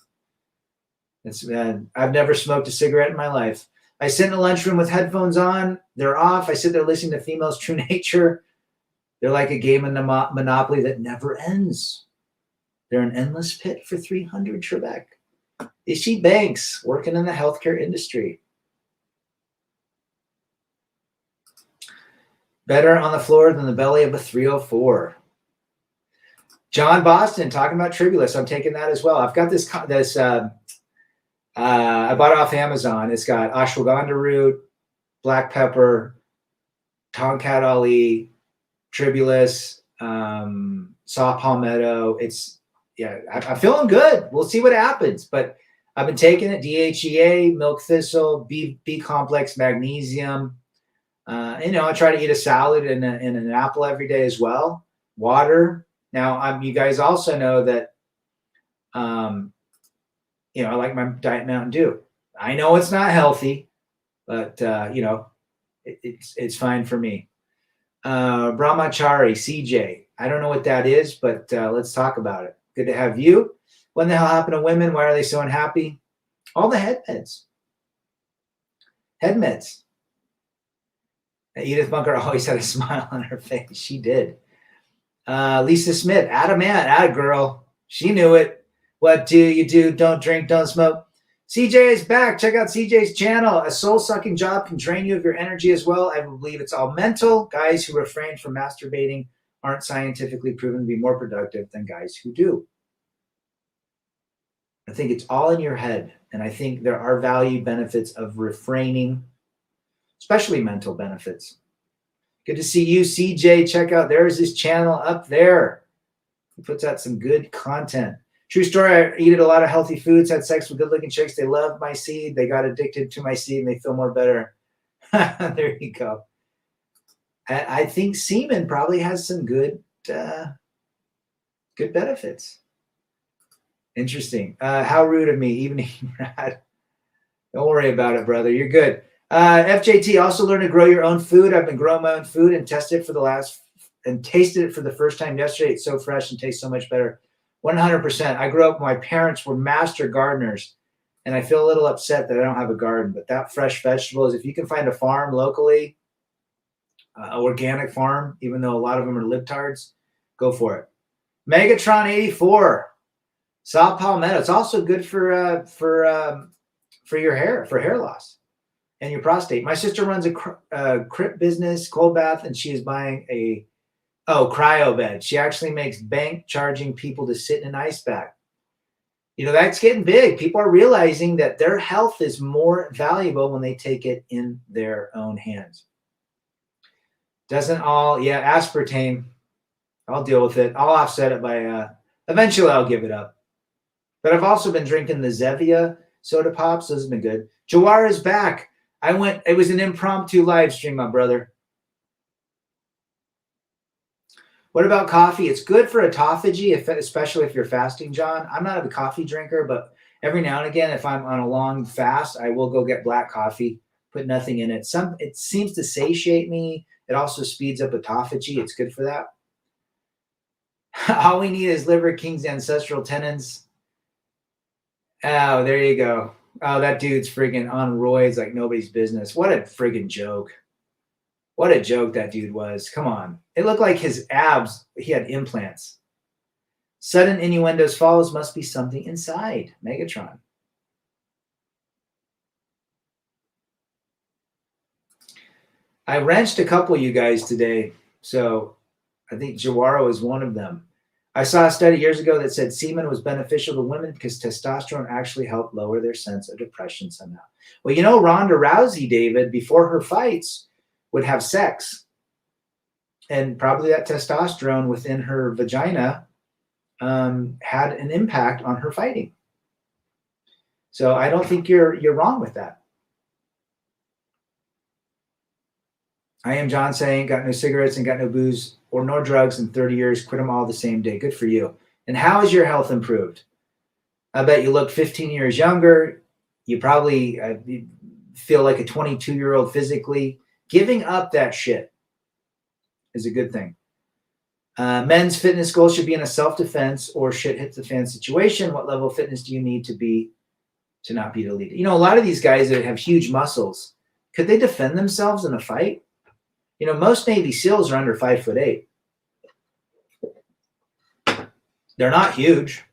I've never smoked a cigarette in my life. I sit in the lunchroom with headphones on. They're off. I sit there listening to Female's True Nature. They're like a game of Monopoly that never ends. They're an endless pit for 300 Trebek. They see banks working in the healthcare industry. Better on the floor than the belly of a 304. John Boston talking about Tribulus. I'm taking that as well. I've got this I bought it off Amazon. It's got ashwagandha root, black pepper, Tomcat Ali, Tribulus, saw palmetto. I'm feeling good. We'll see what happens. But I've been taking it, DHEA, milk thistle, B complex, magnesium. I try to eat a salad and an apple every day as well. Water. Now, you guys also know that, I like my Diet Mountain Dew. I know it's not healthy, but, it's fine for me. Brahmachari, CJ. I don't know what that is, but let's talk about it. Good to have you. When the hell happened to women? Why are they so unhappy? All the head meds. Head meds. Edith Bunker always had a smile on her face. She did. Lisa Smith, atta man, atta girl. She knew it. What do you do? Don't drink, don't smoke. CJ is back. Check out CJ's channel. A soul-sucking job can drain you of your energy as well. I believe it's all mental. Guys who refrain from masturbating aren't scientifically proven to be more productive than guys who do. I think it's all in your head. And I think there are value benefits of refraining, especially mental benefits. Good to see you, CJ. Check out, there's his channel up there. He puts out some good content. True story, I eat a lot of healthy foods, had sex with good-looking chicks. They love my seed. They got addicted to my seed, and they feel more better. There you go. I think semen probably has some good benefits. Interesting. How rude of me, evening, Rad. Don't worry about it, brother. You're good. FJT, also learn to grow your own food. I've been growing my own food and tasted it for the first time yesterday. It's so fresh and tastes so much better. 100%. I grew up, my parents were master gardeners, and I feel a little upset that I don't have a garden, but that fresh vegetables, if you can find a farm locally, organic farm, even though a lot of them are libtards, go for it. Megatron 84, saw palmetto. It's also good for your hair, for hair loss and your prostate. My sister runs a crypt business, cold bath, and she is buying a cryo bed. She actually makes bank charging people to sit in an ice bath. You know, that's getting big. People are realizing that their health is more valuable when they take it in their own hands. Aspartame. I'll deal with it. I'll offset it by, eventually I'll give it up. But I've also been drinking the Zevia soda pops. Those have been good. Jawar is back. It was an impromptu live stream, my brother. What about coffee? It's good for autophagy, especially if you're fasting, John. I'm not a coffee drinker, but every now and again, if I'm on a long fast, I will go get black coffee, put nothing in it. It seems to satiate me. It also speeds up autophagy. It's good for that. All we need is Liver King's ancestral tenons. Oh, there you go. Oh, that dude's friggin' on roids like nobody's business. What a friggin' joke. What a joke that dude was. Come on. It looked like his abs, he had implants. Sudden innuendos follows, must be something inside. Megatron. I wrenched a couple of you guys today, so I think Jawaro is one of them. I saw a study years ago that said semen was beneficial to women because testosterone actually helped lower their sense of depression somehow. Well, you know, Ronda Rousey, David, before her fights, would have sex, and probably that testosterone within her vagina had an impact on her fighting. So I don't think you're wrong with that. I am John saying, got no cigarettes and got no booze or no drugs in 30 years, quit them all the same day. Good for you. And how has your health improved? I bet you look 15 years younger. You probably feel like a 22-year-old physically. Giving up that shit is a good thing. Men's fitness goals should be in a self-defense or shit hits the fan situation. What level of fitness do you need to be to not be deleted? You know, a lot of these guys that have huge muscles, could they defend themselves in a fight? You know, most Navy SEALs are under 5'8". They're not huge.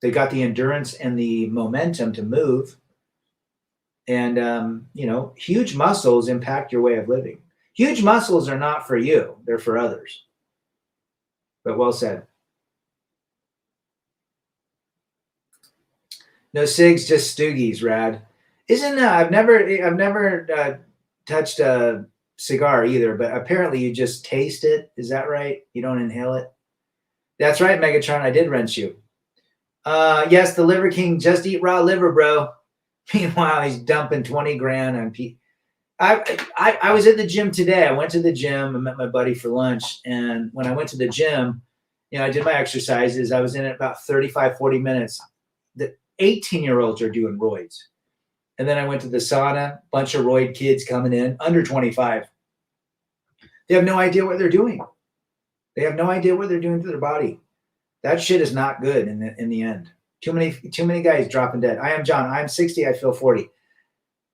They got the endurance and the momentum to move. And, you know, huge muscles impact your way of living. Huge muscles are not for you. They're for others. But well said. No cigs, just stoogies, Rad. I've never touched a cigar either, but apparently you just taste it. Is that right? You don't inhale it? That's right, Megatron. I did wrench you. Yes, the Liver King, just eat raw liver, bro. Meanwhile, he's dumping 20 grand on Pete. I was at the gym today. I went to the gym. I met my buddy for lunch. And when I went to the gym, you know, I did my exercises. I was in it about 35, 40 minutes. The 18-year-olds are doing roids. And then I went to the sauna, bunch of roid kids coming in, under 25. They have no idea what they're doing. They have no idea what they're doing to their body. That shit is not good in the end. Too many guys dropping dead. I am John. I'm 60. I feel 40.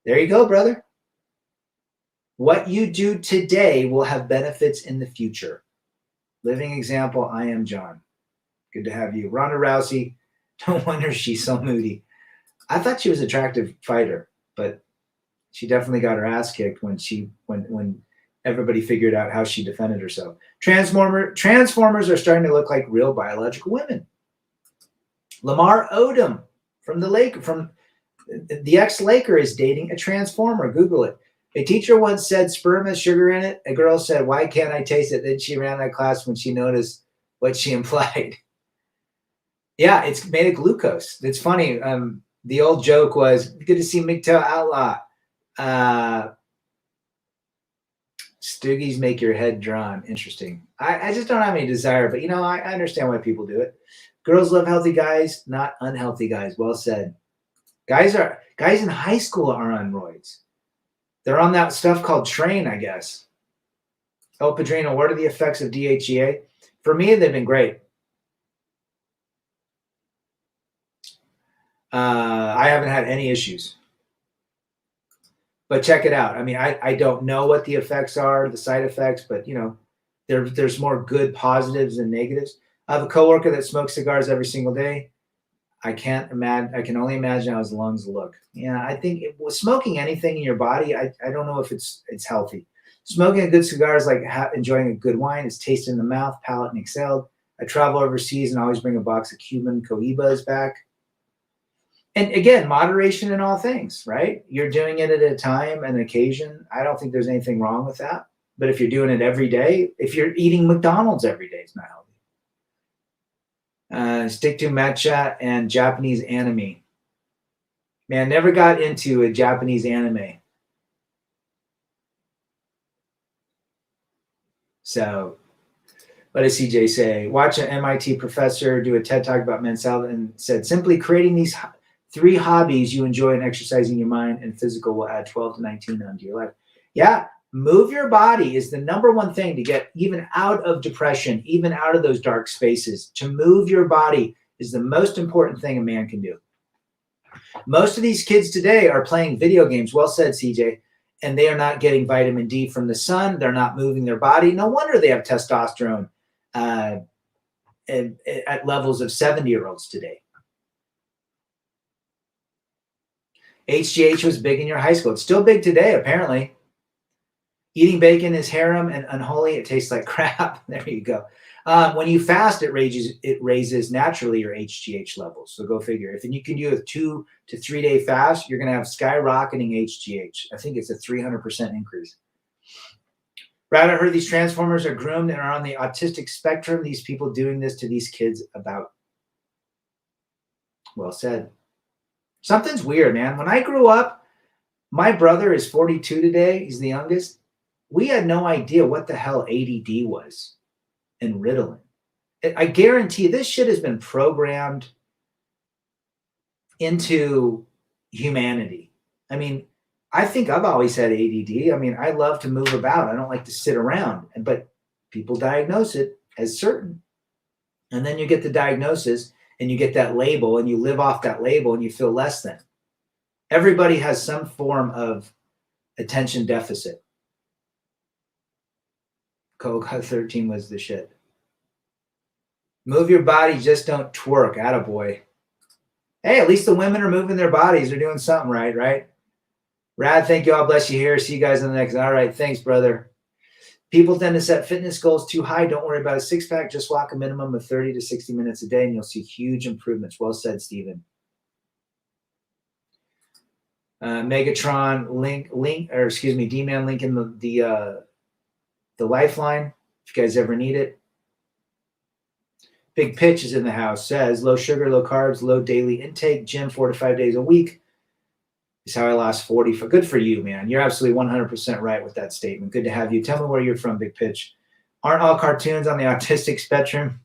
There you go, brother. What you do today will have benefits in the future. Living example, I am John. Good to have you. Ronda Rousey, no wonder she's so moody. I thought she was an attractive fighter, but she definitely got her ass kicked when everybody figured out how she defended herself. Transformers are starting to look like real biological women. Lamar Odom from the ex-Laker is dating a transformer. Google it. A teacher once said sperm has sugar in it. A girl said, "Why can't I taste it?" Then she ran out of class when she noticed what she implied. Yeah, it's made of glucose. It's funny. The old joke was, good to see MGTOW Outlaw. Stoogies make your head drawn. Interesting. I just don't have any desire, but, you know, I understand why people do it. Girls love healthy guys, not unhealthy guys. Well said. Guys in high school are on roids. They're on that stuff called Train, I guess. Oh, Padrino, what are the effects of DHEA? For me, they've been great. I haven't had any issues. But check it out. I mean, I don't know what the effects are, the side effects, but you know, there's more good positives than negatives. I have a coworker that smokes cigars every single day. I can't imagine. I can only imagine how his lungs look. Yeah, I think smoking anything in your body, I don't know if it's healthy. Smoking a good cigar is like enjoying a good wine. It's tasted in the mouth, palate, and exhaled. I travel overseas and always bring a box of Cuban Cohibas back. And again, moderation in all things, right? You're doing it at a time and occasion. I don't think there's anything wrong with that. But if you're doing it every day, if you're eating McDonald's every day, it's not healthy. Stick to matcha and Japanese anime. Man, never got into a Japanese anime. So what does CJ say? Watch an MIT professor do a TED Talk about men's health and said, simply creating these 3 hobbies you enjoy and exercising your mind and physical will add 12 to 19 onto your life. Yeah, move your body is the number one thing to get even out of depression, even out of those dark spaces. To move your body is the most important thing a man can do. Most of these kids today are playing video games. Well said, CJ. And they are not getting vitamin D from the sun. They're not moving their body. No wonder they have testosterone at levels of 70-year-olds today. HGH was big in your high school. It's still big today, apparently. Eating bacon is harem and unholy. It tastes like crap. There you go. When you fast, it raises naturally your HGH levels. So go figure. If you can do a 2 to 3 day fast, you're going to have skyrocketing HGH. I think it's a 300% increase. Brad, I heard these transformers are groomed and are on the autistic spectrum. These people doing this to these kids about. Well said. Something's weird, man. When I grew up, my brother is 42 today. He's the youngest. We had no idea what the hell ADD was and Ritalin. I guarantee this shit has been programmed into humanity. I mean, I think I've always had ADD. I mean, I love to move about. I don't like to sit around. But people diagnose it as certain. And then you get the diagnosis and you get that label and you live off that label and you feel less than. Everybody has some form of attention deficit. Coca 13 was the shit. Move your body, just don't twerk. Attaboy. Hey, at least the women are moving their bodies. They're doing something right, right? Rad, thank you. All bless you here. See you guys on the next. All right, thanks, brother. People tend to set fitness goals too high. Don't worry about a six-pack. Just walk a minimum of 30 to 60 minutes a day, and you'll see huge improvements. Well said, Stephen. Megatron D-Man link in the Lifeline if you guys ever need it. Big Pitch is in the house. Says low sugar, low carbs, low daily intake, gym 4 to 5 days a week is how I lost 40. Good for you, man. You're absolutely 100% right with that statement. Good to have you. Tell me where you're from, Big Pitch. Aren't all cartoons on the autistic spectrum?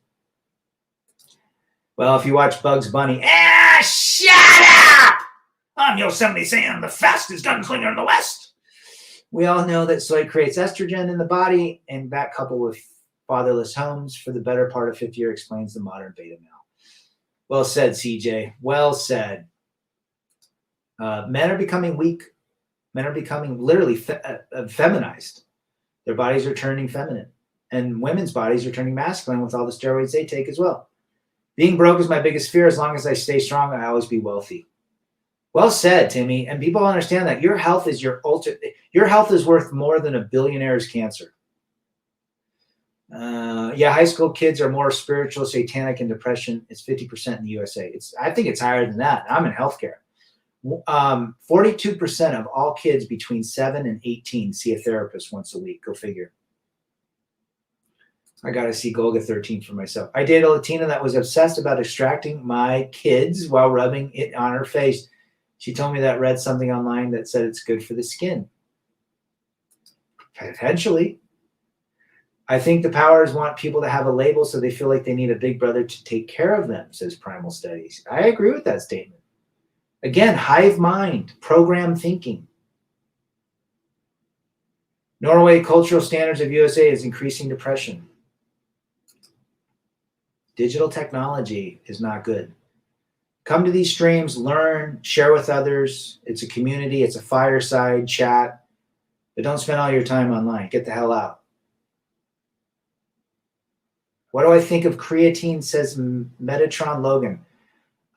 Well, if you watch Bugs Bunny, shut up! I'm Yosemite Sam, the fastest gunslinger in the West. We all know that soy creates estrogen in the body, and that coupled with fatherless homes for the better part of 50 years explains the modern beta male. Well said, CJ. Well said. Men are becoming weak. Men are becoming literally feminized. Their bodies are turning feminine. And women's bodies are turning masculine with all the steroids they take as well. Being broke is my biggest fear. As long as I stay strong, I'll always be wealthy. Well said, Timmy. And people understand that your health is your health is worth more than a billionaire's cancer. High school kids are more spiritual, satanic, and depression. It's 50% in the USA. I think it's higher than that. I'm in healthcare. 42% of all kids between 7 and 18 see a therapist once a week. Go figure. I got to see Golga 13 for myself. I dated a Latina that was obsessed about extracting my kids while rubbing it on her face. She told me that read something online that said it's good for the skin. Potentially. I think the powers want people to have a label so they feel like they need a big brother to take care of them, says Primal Studies. I agree with that statement. Again, hive mind, program thinking. Norway cultural standards of USA is increasing depression. Digital technology is not good. Come to these streams, learn, share with others. It's a community, it's a fireside chat, but don't spend all your time online. Get the hell out. What do I think of creatine, says Metatron Logan.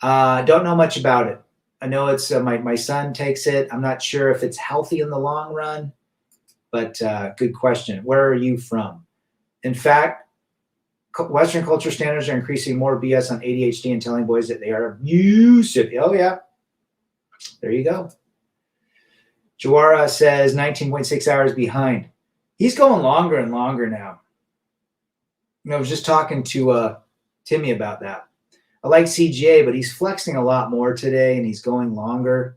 Don't know much about it. I know it's my son takes it. I'm not sure if it's healthy in the long run, but good question. Where are you from? In fact, Western culture standards are increasing more BS on ADHD and telling boys that they are abusive. Oh, yeah. There you go. Jawara says 19.6 hours behind. He's going longer and longer now. I was just talking to Timmy about that. I like CGA, but he's flexing a lot more today, and he's going longer.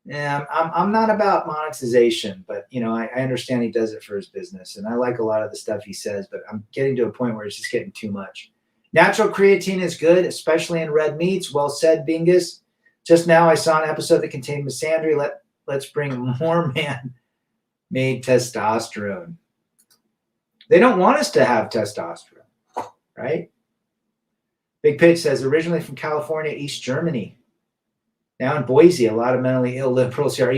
Yeah, I'm not about monetization, but I understand he does it for his business, and I like a lot of the stuff he says, but I'm getting to a point where it's just getting too much. Natural creatine is good, especially in red meats. Well said, Bingus. Just now I saw an episode that contained misandry. Let's bring more man-made testosterone. They don't want us to have testosterone, right? Big Pitch says, originally from California, East Germany. Now in Boise, a lot of mentally ill liberals here. Are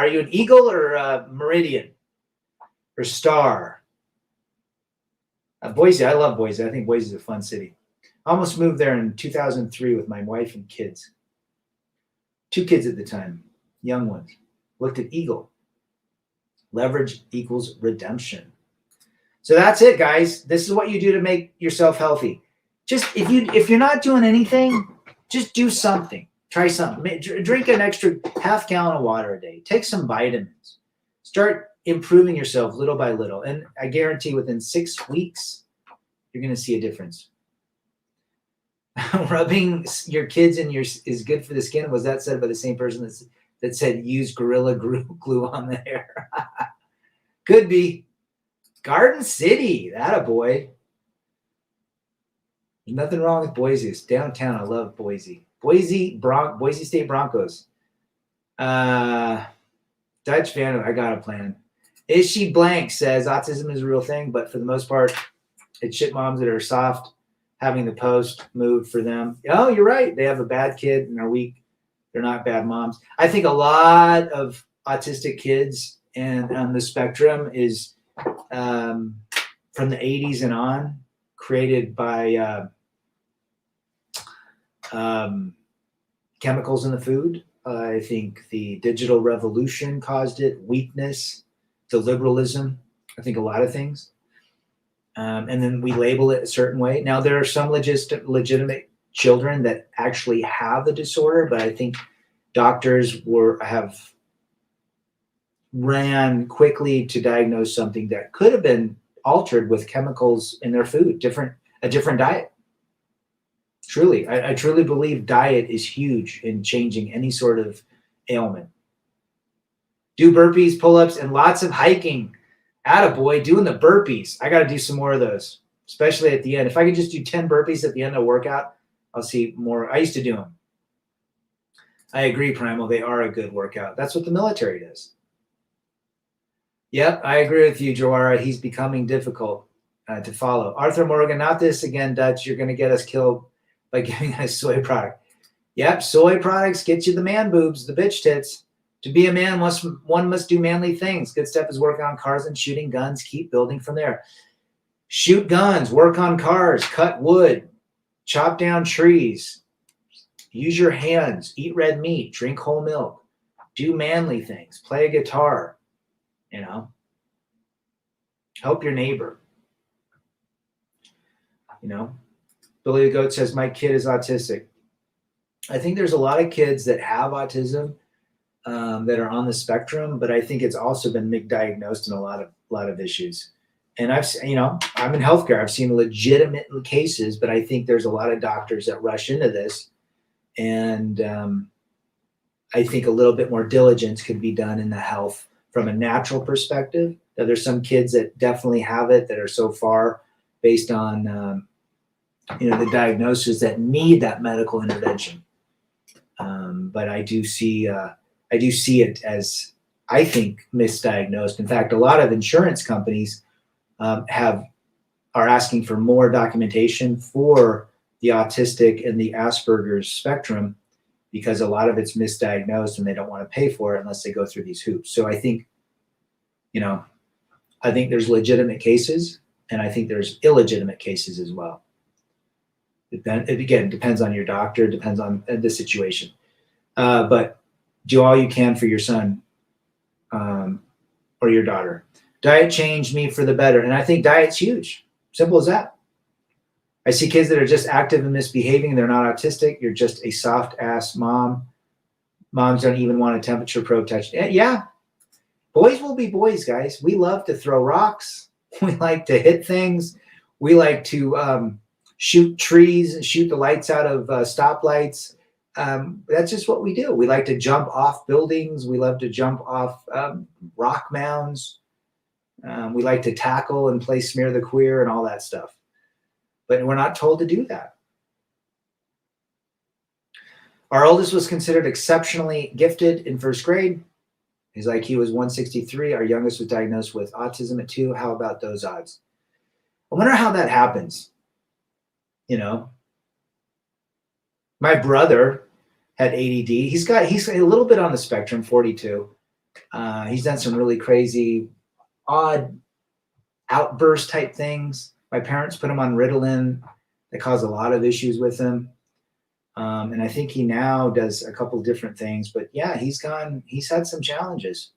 you an Eagle or a Meridian or Star? Boise, I love Boise. I think Boise is a fun city. I almost moved there in 2003 with my wife and kids. 2 kids at the time, young ones. Looked at Eagle. Leverage equals redemption. So that's it, guys. This is what you do to make yourself healthy. Just if you're not doing anything, just do something. Try something. Drink an extra half gallon of water a day. Take some vitamins. Start improving yourself little by little. And I guarantee within 6 weeks, you're going to see a difference. Rubbing your kids is good for the skin. Was that said by the same person that said use Gorilla Glue on the hair? Could be. Garden City, that a boy. There's nothing wrong with Boise. It's downtown. I love Boise. Boise State Broncos. Dutch fan, I got a plan. Is she blank says autism is a real thing, but for the most part, it's shit moms that are soft having the post moved for them. Oh, you're right. They have a bad kid and are weak. They're not bad moms. I think a lot of autistic kids and on the spectrum is from the 80s and on, created by chemicals in the food. I think the digital revolution caused it, weakness, the liberalism, I think a lot of things. And then we label it a certain way. Now, there are some legitimate children that actually have the disorder, but I think doctors have ran quickly to diagnose something that could have been altered with chemicals in their food, a different diet. Truly, I truly believe diet is huge in changing any sort of ailment. Do burpees, pull-ups, and lots of hiking. Attaboy, doing the burpees. I got to do some more of those, especially at the end. If I could just do 10 burpees at the end of a workout, I'll see more. I used to do them. I agree, Primal. They are a good workout. That's what the military does. Yep, I agree with you, Joara. He's becoming difficult to follow. Arthur Morgan, not this again, Dutch. You're going to get us killed by giving us soy product. Yep, soy products get you the man boobs, the bitch tits. To be a man, one must do manly things. Good stuff is working on cars and shooting guns. Keep building from there. Shoot guns, work on cars, cut wood, chop down trees, use your hands, eat red meat, drink whole milk, do manly things, play a guitar, help your neighbor. Billy the Goat says, my kid is autistic. I think there's a lot of kids that have autism that are on the spectrum, but I think it's also been misdiagnosed in a lot of issues. And I'm in healthcare. I've seen legitimate cases, but I think there's a lot of doctors that rush into this. And I think a little bit more diligence could be done in the health from a natural perspective. Now, there's some kids that definitely have it that are so far based on the diagnosis that need that medical intervention. But I do see it as, I think, misdiagnosed. In fact, a lot of insurance companies are asking for more documentation for the autistic and the Asperger's spectrum, because a lot of it's misdiagnosed and they don't want to pay for it unless they go through these hoops. So I think, I think there's legitimate cases, and I think there's illegitimate cases as well. It again depends on your doctor, depends on the situation. But do all you can for your son or your daughter. Diet changed me for the better, and I think diet's huge. Simple as that. I see kids that are just active and misbehaving. They're not autistic. You're just a soft ass mom. Moms don't even want a temperature probe touch. Yeah. Boys will be boys, guys. We love to throw rocks. We like to hit things. We like to shoot trees and shoot the lights out of stoplights. That's just what we do. We like to jump off buildings. We love to jump off rock mounds. We like to tackle and play smear the queer and all that stuff. But we're not told to do that. Our oldest was considered exceptionally gifted in first grade. His IQ was 163. Our youngest was diagnosed with autism at 2. How about those odds? I wonder how that happens. My brother had ADD. He's a little bit on the spectrum, 42. He's done some really crazy, odd outburst type things. My parents put him on Ritalin. That caused a lot of issues with him. And I think he now does a couple different things. But yeah, he's had some challenges.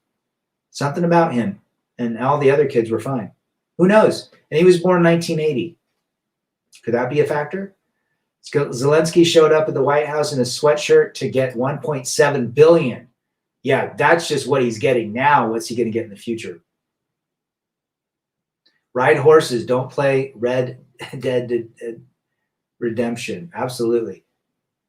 Something about him. And all the other kids were fine. Who knows? And he was born in 1980. Could that be a factor? Zelensky showed up at the White House in a sweatshirt to get $1.7 billion. Yeah, that's just what he's getting now. What's he going to get in the future? Ride horses. Don't play Red Dead Redemption. Absolutely.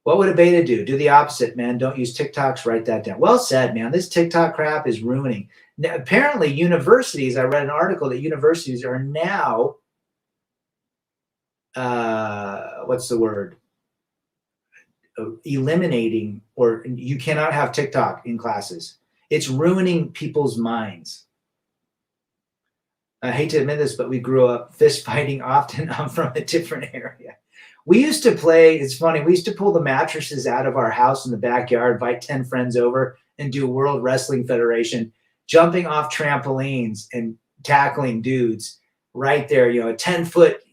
What would a beta do? Do the opposite, man. Don't use TikToks. Write that down. Well said, man. This TikTok crap is ruining. Now, apparently, universities, I read an article that universities are now, what's the word? Eliminating, or you cannot have TikTok in classes. It's ruining people's minds. I hate to admit this, but we grew up fist fighting often. I'm from a different area. We used to play, it's funny, we used to pull the mattresses out of our house in the backyard, invite 10 friends over, and do World Wrestling Federation, jumping off trampolines and tackling dudes right there. 10-foot,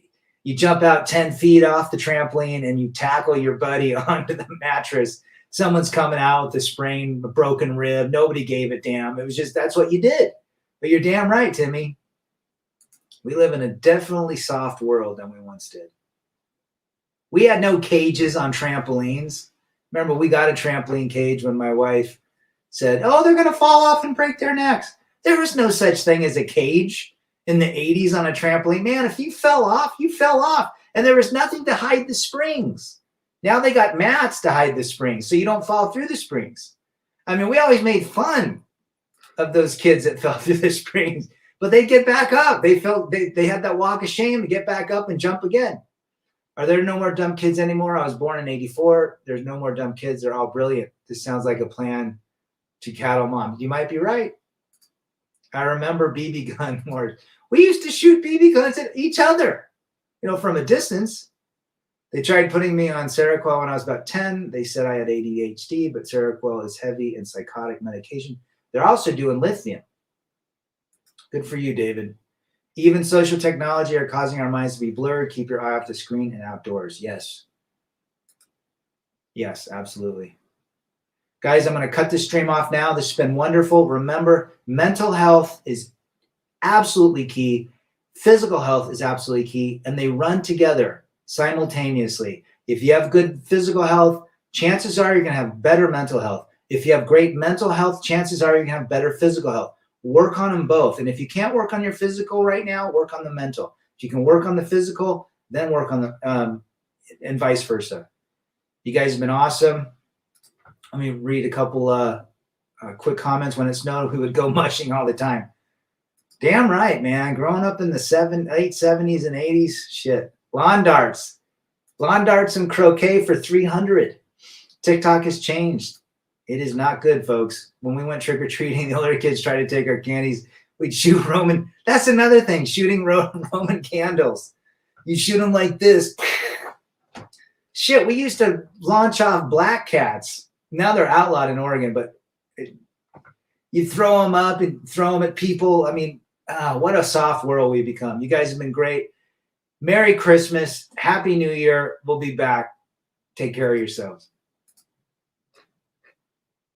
you jump out 10 feet off the trampoline and you tackle your buddy onto the mattress. Someone's coming out with a broken rib. Nobody gave a damn. It was just, that's what you did. But you're damn right, Timmy. We live in a definitely soft world than we once did. We had no cages on trampolines. Remember, we got a trampoline cage when my wife said, oh, they're going to fall off and break their necks. There was no such thing as a cage in the 80s on a trampoline. Man, if you fell off, you fell off. And there was nothing to hide the springs. Now they got mats to hide the springs so you don't fall through the springs. I mean, we always made fun of those kids that fell through the springs, but they get back up. They had that walk of shame to get back up and jump again. Are there no more dumb kids anymore? I was born in 84. There's no more dumb kids. They're all brilliant. This sounds like a plan to cattle mom. You might be right. I remember BB gun wars. We used to shoot BB guns at each other, from a distance. They tried putting me on Seroquel when I was about 10. They said I had ADHD, but Seroquel is heavy and psychotic medication. They're also doing lithium. Good for you, David. Even social technology are causing our minds to be blurred. Keep your eye off the screen and outdoors. Yes. Yes, absolutely. Guys, I'm going to cut this stream off now. This has been wonderful. Remember, mental health is absolutely key. Physical health is absolutely key. And they run together simultaneously. If you have good physical health, chances are you're going to have better mental health. If you have great mental health, chances are you're going to have better physical health. Work on them both. And if you can't work on your physical right now, work on the mental. If you can work on the physical, then work on the, and vice versa. You guys have been awesome. Let me read a couple quick comments. When it snowed, we would go mushing all the time. Damn right, man. Growing up in the late 70s and 80s, shit. Lawn darts and croquet for 300. TikTok has changed. It is not good, folks. When we went trick-or-treating, the older kids tried to take our candies. We'd shoot Roman. That's another thing, shooting Roman candles. You shoot them like this. Shit, we used to launch off black cats. Now they're outlawed in Oregon, but you throw them up and throw them at people. I mean, what a soft world we've become. You guys have been great. Merry Christmas. Happy New Year. We'll be back. Take care of yourselves.